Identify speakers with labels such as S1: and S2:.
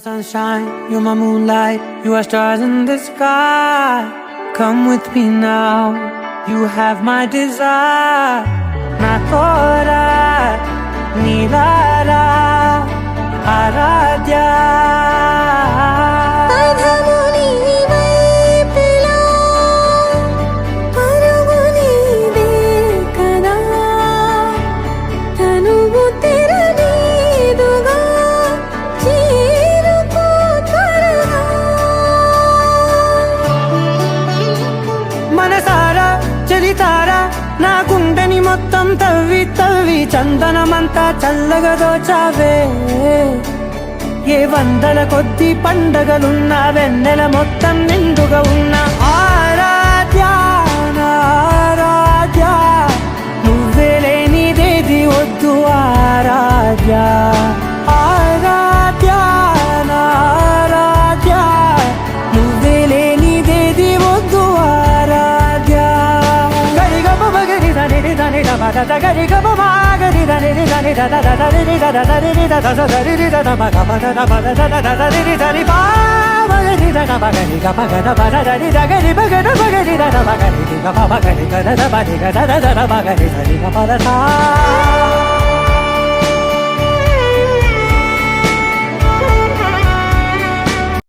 S1: Sunshine, you're my moonlight, you are stars in the sky. Come with me now, you have my desire. Na tora, nilara, aradhya. మనసారా చలితారా నా గుండెని మొత్తం తవ్వి తవ్వి చందనమంతా చల్లగా దోచావే. ఏ వందల కొద్ది పండగలున్న వెన్నెల మొత్తం నిండుగా ఉన్న ఆరాధ్య నా ఆరాధ్య, నువ్వే లేనిదేది వద్దు ఆరాధ్య. ఆరాధ్య నా ఆరాధ్య, నువ్వే లేనిదేది వద్దు ఆరాధ్య. గరిగమ మగరి దని దని దమ దద గరిగమ మాగరి దని దని దద దద రి దద దరి రి దద దరి రి దద మగ మగ దమ దద దద రి దని పా మగరి దద మగరి గమ గద బద దరి దగరి మగద మగరి దద మగరి గమ మగరి గద దద మగరి గద దద మగరి దరి గమ దద.